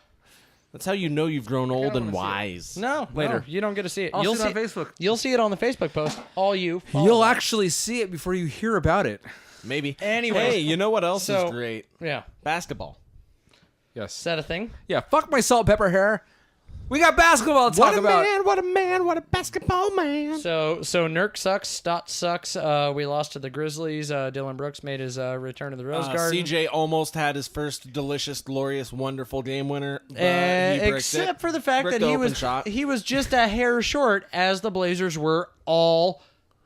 That's how you know you've grown old and wanna see wise. No, Later. no, you don't get to see it. I'll You'll see it on see Facebook. You'll see it on the Facebook post. All you. follow You'll us. actually see it before you hear about it. Maybe. Anyways. Hey, you know what else So- is great? Yeah. Basketball. Yes. Is that a thing? Yeah, fuck my salt pepper hair. We got basketball to talk about. What a man, what a basketball man. So Nurk sucks. Stott sucks. We lost to the Grizzlies. Dylan Brooks made his return to the Rose Garden. CJ almost had his first delicious, glorious, wonderful game winner. But he bricked Except it. for the fact Bricked that the he open was shot. he was just a hair short, as the Blazers were all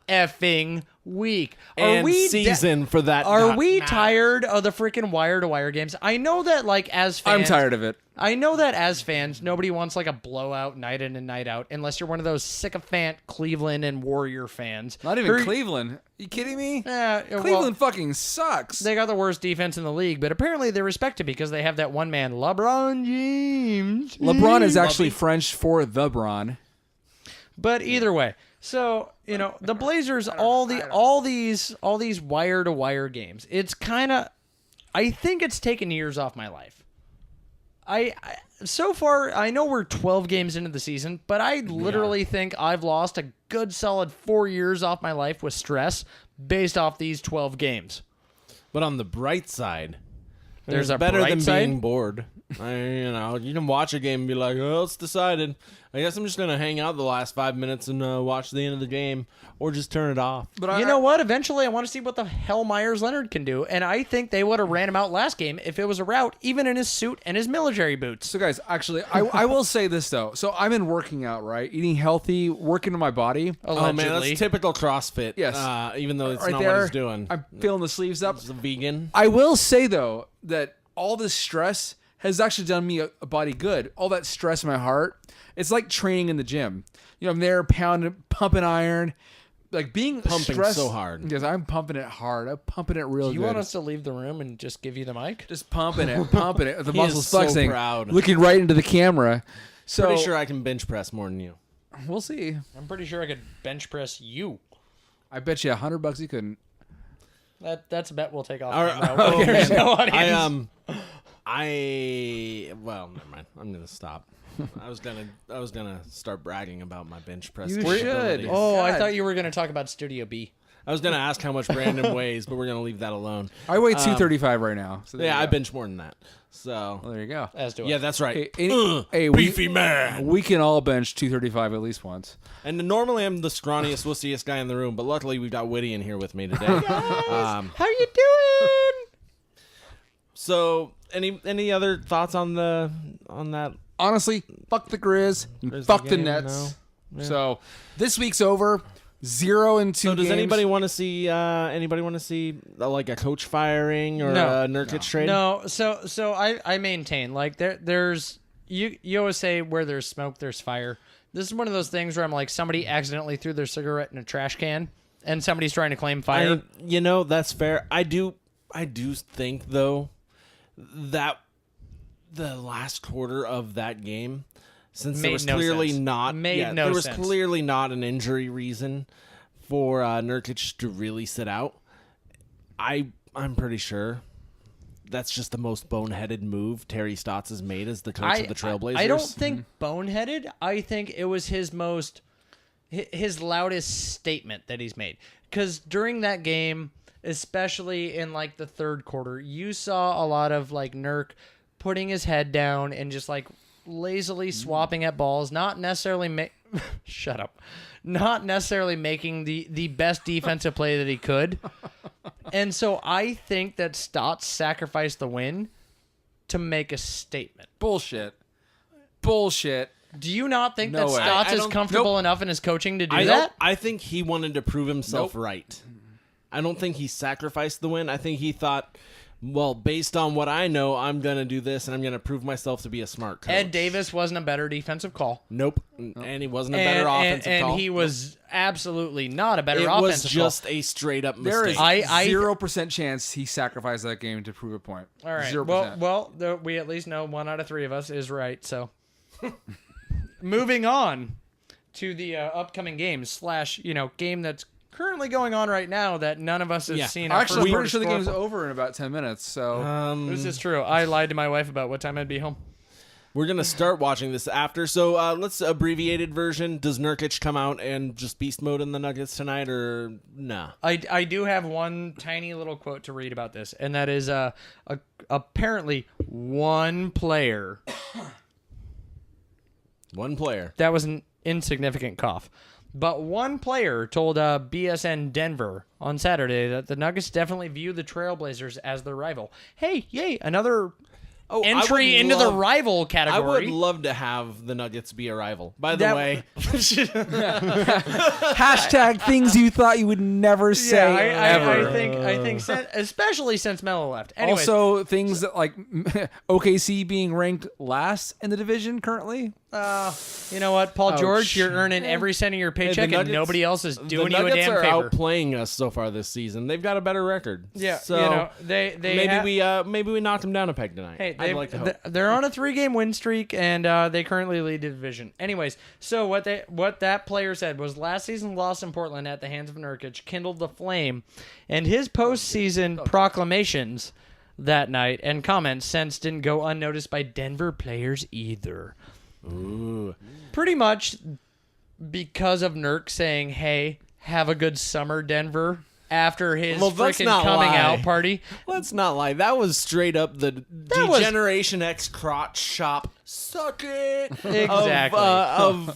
effing week. and Are we season for that. Are we tired of the freaking wire to wire games? I know that, like, as fans, I'm tired of it. I know that as fans, nobody wants like a blowout night in and night out, unless you're one of those sycophant Cleveland and Warrior fans. Not even Who- Cleveland. You kidding me? Well, Cleveland fucking sucks. they got the worst defense in the league, but apparently they respect it because they have that one man, LeBron James. LeBron is actually French for the Bron. But either way, so the Blazers, all these wire to wire games. It's kind of, I think it's taken years off my life. I so far I know we're 12 games into the season, but I literally think I've lost a good solid 4 years off my life with stress based off these 12 games. But on the bright side, There's it's a better bright than side? being bored. You can watch a game and be like, "Oh, it's decided. I guess I'm just gonna hang out the last 5 minutes and watch the end of the game, or just turn it off." But You know what? Eventually, I want to see what the hell Myers Leonard can do, and I think they would have ran him out last game if it was a route, even in his suit and his military boots. So, guys, actually, I will say this, though. So, I've been working out, right? Eating healthy, working on my body. Oh man, Allegedly. that's typical CrossFit. Yes. Even though it's Right not there. what he's doing. I'm feeling the sleeves up. He's a vegan. I will say, though, that all this stress has actually done me a body good. All that stress in my heart. It's like training in the gym. I'm there pounding, pumping iron, like being Pumping stressed. so hard. Yes, I'm pumping it hard. I'm pumping it real Do you good. want us to leave the room and just give you the mic? Just pumping it, pumping it. The He is muscles so flexing, proud. looking right into the camera. So Pretty sure I can bench press more than you. we'll see. I'm pretty sure I could bench press you. I bet you $100 you couldn't. That's a bet we'll take off. All right. camera. Oh, There's man. no audience. Well, never mind. I'm gonna stop. I was gonna start bragging about my bench press. You capabilities. should. Oh, I God. thought you were going to talk about Studio B. I was gonna ask how much Brandon weighs, but we're gonna leave that alone. I weigh 235 right now. So there Yeah, you I go. bench more than that. So Well, there you go. As do I. yeah, that's right. Hey, Beefy man. we can all bench 235 at least once. And normally I'm the scrawniest, wussiest guy in the room, but luckily we've got Whitty in here with me today. How you doing? So any other thoughts on that? Honestly, fuck the Grizz, and Grizzly fuck the game? Nets. No? Yeah. So this week's over. 0-2 So does games. anybody want to see like a coach firing or No. a Nurkic trade? No, so I maintain, like, there's you always say where there's smoke there's fire. This is one of those things where I'm like, somebody accidentally threw their cigarette in a trash can and somebody's trying to claim fire. That's fair. I do think though that the last quarter of that game, since there Made was no clearly sense. not Made no there was sense. clearly not an injury reason for Nurkic to really sit out. I'm pretty sure that's just the most boneheaded move Terry Stotts has made as the coach of the Trailblazers. I don't think boneheaded. I think it was his loudest statement that he's made. Because during that game, especially in like the third quarter, you saw a lot of like Nurk putting his head down and just like lazily swapping at balls, not necessarily shut up. Not necessarily making the best defensive play that he could. And so I think that Stotts sacrificed the win to make a statement. Bullshit. Do you not think No that way. Stotts I is don't- comfortable enough in his coaching to do I that? think he wanted to prove himself right. I don't think he sacrificed the win. I think he thought, well, based on what I know, I'm going to do this, and I'm going to prove myself to be a smart coach. Ed Davis wasn't a better defensive call. Nope. And he wasn't a better offensive call. And he was absolutely not a better It offensive was call. just a straight-up mistake. There is I 0% chance he sacrificed that game to prove a point. All right. 0%. Well, we at least know 1 out of 3 of us is right. So, moving on to the upcoming games / game that's currently going on right now that none of us have seen. Actually, I'm pretty sure the game's over in about 10 minutes. So This is true. I lied to my wife about what time I'd be home. We're going to start watching this after. So let's abbreviated version. Does Nurkic come out and just beast mode in the Nuggets tonight, or nah? I do have one tiny little quote to read about this, and that is apparently one player. One player. That was an insignificant cough. But one player told BSN Denver on Saturday that the Nuggets definitely view the Trailblazers as their rival. Hey, yay, another entry into the rival category. I would love to have the Nuggets be a rival. By the way, hashtag things you thought you would never say ever. I think especially since Melo left. Anyways, Also, things that like OKC being ranked last in the division currently. you know what, Paul Ouch. George, you're earning every cent of your paycheck, and nobody else is doing you a damn are favor. outplaying us so far this season. They've got a better record. Yeah, so they maybe we knocked them down a peg tonight. Hey, I'd like to hope. they're on a 3-game win streak, and they currently lead the division. Anyways, so what that player said was last season's loss in Portland at the hands of Nurkic kindled the flame, and his postseason proclamations that night and comments since didn't go unnoticed by Denver players either. Ooh. Pretty much because of Nurk saying, "Hey, have a good summer, Denver." After his let's freaking not coming lie. out party. Let's not lie. That was straight up the was- Generation X crotch shop. Suck it. Exactly.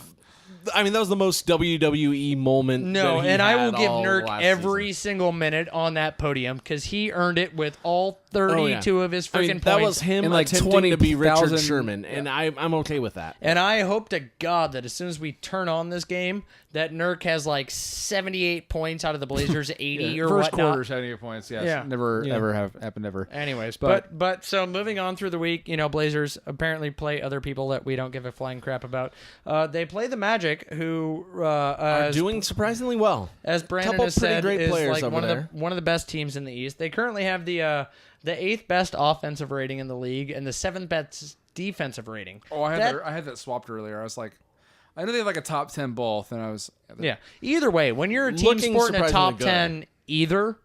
I mean, that was the most WWE moment. No, that he and I will had give all Nurk last every season. single minute on that podium because he earned it with all 32 of his freaking points. That was him And, like, attempting to be Richard 20,000 Sherman, and I'm okay with that. And I hope to God that as soon as we turn on this game, that Nurk has like 78 points out of the Blazers 80 or First whatnot. quarter, 78 points. Yes, Yeah. never ever have happened ever. Anyways, But- but so moving on through the week, Blazers apparently play other people that we don't give a flying crap about. They play the Magic, who Are doing surprisingly well. as Brandon couple has pretty said, great is players like over there. one of the best teams in the East. They currently have the 8th best offensive rating in the league and the 7th best defensive rating. Oh, I had that swapped earlier. I was like, I know they have like a top 10 both, and I was Yeah. Either way, when you're a team Looking sporting a top surprisingly 10 either,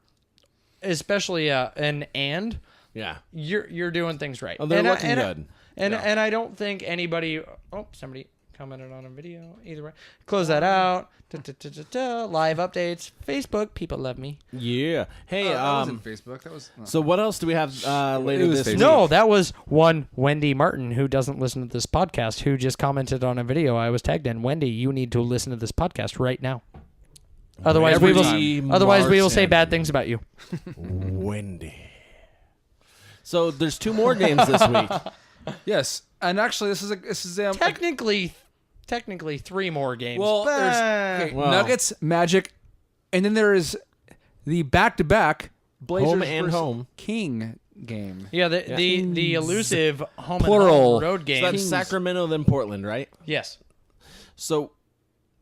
especially and Yeah. you're doing things right. Oh, they're and looking and good. And I don't think anybody. Oh, somebody commented on a video. Either way, close that out. Live updates. Facebook. People love me. Yeah. Hey, that wasn't Facebook. That was so what else do we have later It was this Facebook. week? No, that was one Wendy Martin who doesn't listen to this podcast who just commented on a video I was tagged in. Wendy, you need to listen to this podcast right now. Otherwise, we Wendy will. Otherwise, we will say Martin. bad things about you. Wendy. So there's 2 more games this week. yes. And actually, this is Technically, 3 more games. well, but- there's Well. Nuggets, Magic, and then there is the back-to-back Blazers Home and versus home. King game. Yeah, the elusive home Plural. and home road So game. that's Sacramento then Portland, right? Yes. So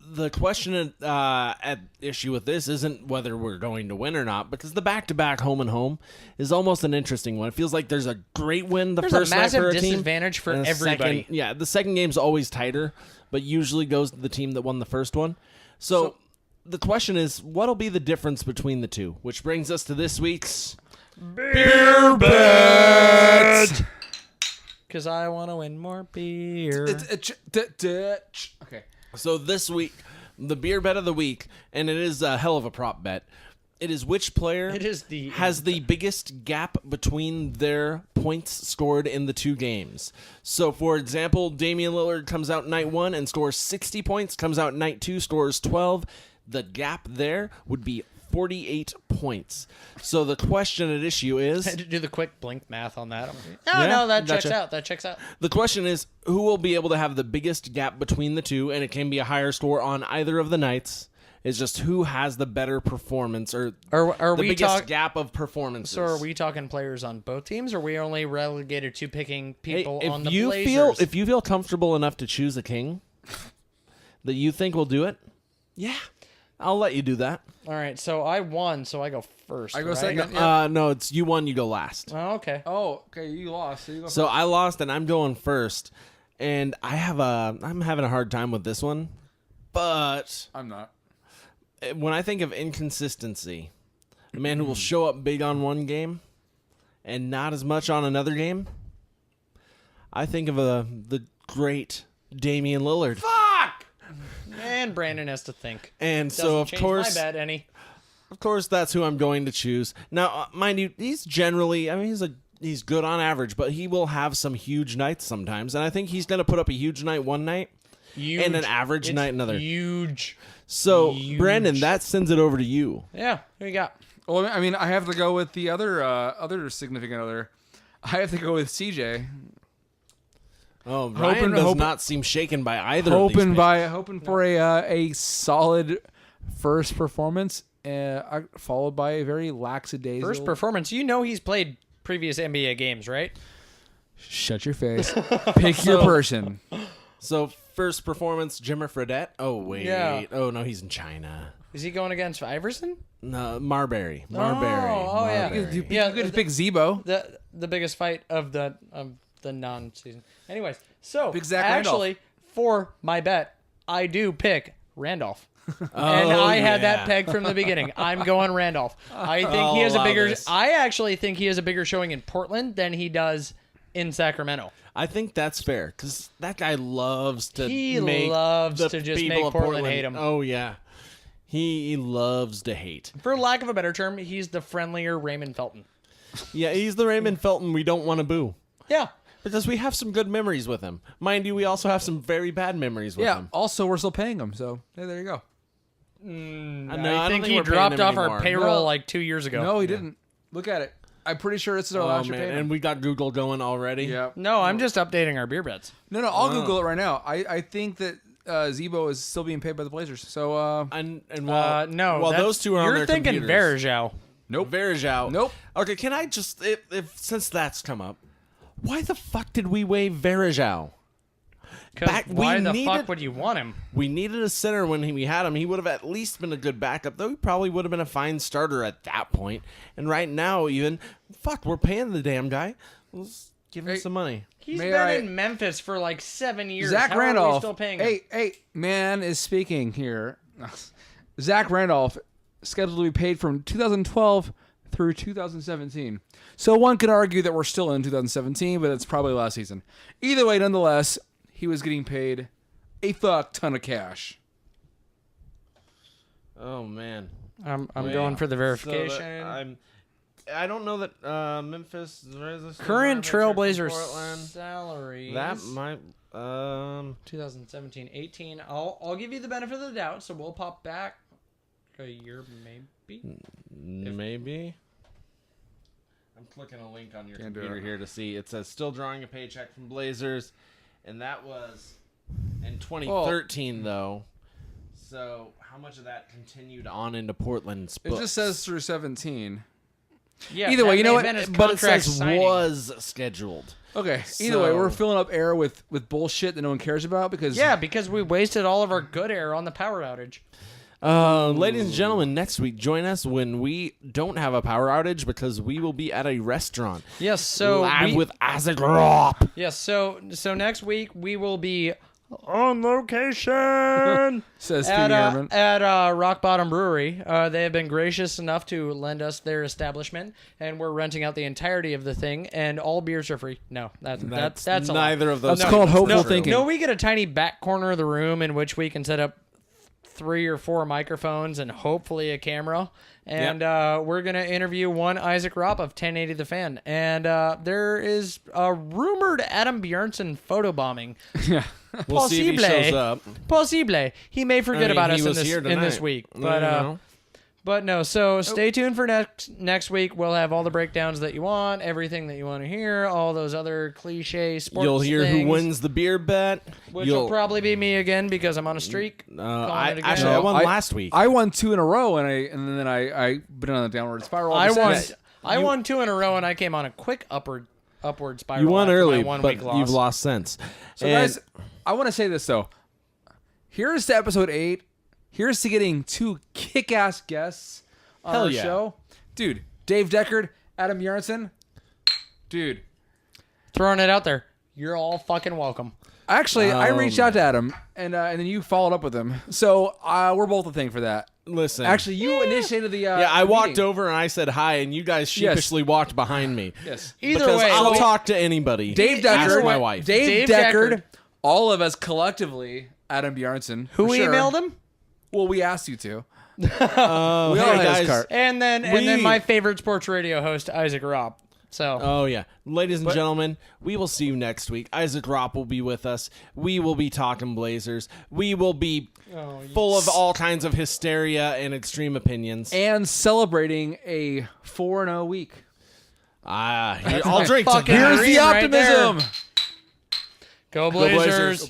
the question at issue with this isn't whether we're going to win or not, because the back-to-back home and home is almost an interesting one. It feels like there's a great win the There's first a night massive for a team, disadvantage for and a everybody. the second game's always tighter, but usually goes to the team that won the first one. So the question is, what'll be the difference between the two? Which brings us to this week's Beer bet. Because I want to win more beer. Okay. So this week, the beer bet of the week, and it is a hell of a prop bet. It is which player has the biggest gap between their points scored in the 2 games. So, for example, Damian Lillard comes out night 1 and scores 60 points, comes out night 2, scores 12. The gap there would be 48 points. So the question at issue is... I had to do the quick blink math on that. Yeah, No, that gotcha. checks out. That checks out. The question is, who will be able to have the biggest gap between the 2, and it can be a higher score on either of the nights, It's just who has the better performance or Are the we biggest gap of performances. So are we talking players on both teams, or are we only relegated to picking people on the you Blazers? if you feel comfortable enough to choose a king that you think will do it, yeah, I'll let you do that. All right, so I won, so I go first. I go right? second. No, it's you won, you go last. Oh, okay. Oh, okay. You lost. So I lost and I'm going first, and I'm having a hard time with this one, but I'm not. when I think of inconsistency, a man who will show up big on one game and not as much on another game, I think of the great Damian Lillard. Fuck! And Brandon has to think. And Doesn't so, of change course, my bet any. Of course, that's who I'm going to choose. Now, mind you, he's generally, he's good on average, but he will have some huge nights sometimes. And I think he's going to put up a huge night one night and an average night another. Huge. So, Huge. Brandon, that sends it over to you. Yeah, who you got? Well, I mean, I have to go with the other significant other. I have to go with CJ. Oh, Ryan does not seem shaken by either of these Hoping for a solid first performance, followed by a very lackadaisical. First performance. You know he's played previous NBA games, right? Shut your face. Pick your person. So, first performance, Jimmer Fredette. Oh, wait. Yeah. Oh, no, he's in China. Is he going against Iverson? No, Marbury. Oh, yeah. Marbury. You could pick Zebo. The biggest fight of the non-season. Anyways, so Big Zach actually, for my bet, I do pick Randolph. And I had that pegged from the beginning. I'm going Randolph. I think he has a bigger. this. I actually think he has a bigger showing in Portland than he does in Sacramento. I think that's fair because that guy loves to. He make loves the to just people make of Portland hate him. Oh yeah, he loves to hate. For lack of a better term, he's the friendlier Raymond Felton. Yeah, he's the Raymond Felton we don't want to boo Yeah. because we have some good memories with him. Mind you, we also have some very bad memories with Yeah. him. Also, we're still paying him, so hey, there you go. I think he dropped off our payroll like 2 years ago. No, he didn't. Look at it. I'm pretty sure this is our Oh last year man, payment. and we got Google going already. Yeah. No, I'm just updating our beer bets. No, I'll Google it right now. I think that Zebo is still being paid by the Blazers. So, And while No, while those two are on you're their thinking computers, Varejao. nope. Varejao. Nope. Okay, can I just if since that's come up, why the fuck did we waive Varejao? Why the fuck would you want him? We needed a center when we had him. He would have at least been a good backup, though he probably would have been a fine starter at that point. And right now, even, we're paying the damn guy. Let's give him some money. He's May been I- in Memphis for like 7 years. Zach How are we Randolph. still paying him? Hey, man is speaking here. Zach Randolph scheduled to be paid from 2012 through 2017. So one could argue that we're still in 2017, but it's probably last season. Either way, nonetheless, he was getting paid a fuck ton of cash. Oh man, I'm Wait, going for the so verification. I don't know that Memphis Current Trailblazers Portland. salaries. That might 2017, 18. I'll give you the benefit of the doubt, so we'll pop back a year maybe. maybe. I'm clicking a link on your Can't do computer it. here to see. It says still drawing a paycheck from Blazers, and that was in 2013 though. So how much of that continued on into Portland's It books? just says through 17. Yeah, Either way, that you know may what? have been his but it contract says signing. was scheduled. Okay. Either way, So- we're filling up air with bullshit that no one cares about because Yeah, because we wasted all of our good air on the power outage. Ladies and gentlemen, next week join us when we don't have a power outage because we will be at a restaurant. Yes, so live with Isaac Ropp. Yes, so next week we will be on location says Stevie Herman. at Rock Bottom Brewery. They have been gracious enough to lend us their establishment, and we're renting out the entirety of the thing, and all beers are free. No, that's a lie. neither of those. It's called hopeful No, thinking. no, we get a tiny back corner of the room in which we can set up 3 or 4 microphones and hopefully a camera. And we're going to interview one Isaac Ropp of 1080 The Fan. And there is a rumored Adam Bjaranson photobombing. Yeah. We'll see if he shows up. Possible. He may forget about us he in was this here in this tonight. week. You But know. But no, so stay tuned for next week. We'll have all the breakdowns that you want, everything that you want to hear, all those other cliche sports You'll hear things, who wins the beer bet. which will probably be me again because I'm on a streak. I Calling it actually I again. won last week. I won 2 in a row, and then I been on a downward spiral. I ever won. since. I won 2 in a row, and I came on a quick upward spiral. you won after early, my 1 but week loss. you've lost since. So guys, I want to say this though. Here's to episode 8. Here's to getting 2 kick-ass guests on Hell our yeah. show. Dude, Dave Deckard, Adam Bjaranson. Dude. Throwing it out there. You're all fucking welcome. Actually, I reached out to Adam, and then you followed up with him. So we're both a thing for that. Listen. Actually, you initiated the yeah, I walked meeting. over and I said hi, and you guys sheepishly walked behind me. Yes. Either Because way, I'll we- talk to anybody. Dave Ask Deckard, my wife. Dave Dave Deckard, Deckard. all of us collectively, Adam Bjaranson. Who for sure. emailed him? Well, we asked you to. Oh, We all hey had his guys. cart. And then my favorite sports radio host, Isaac Robb. So Oh, yeah. Ladies and gentlemen, we will see you next week. Isaac Ropp will be with us. We will be talking Blazers. We will be full of all kinds of hysteria and extreme opinions. And celebrating a 4-0 week. I'll drink to fucking that. Here's Green the right there. optimism. Go Blazers. Blazers. Blazers.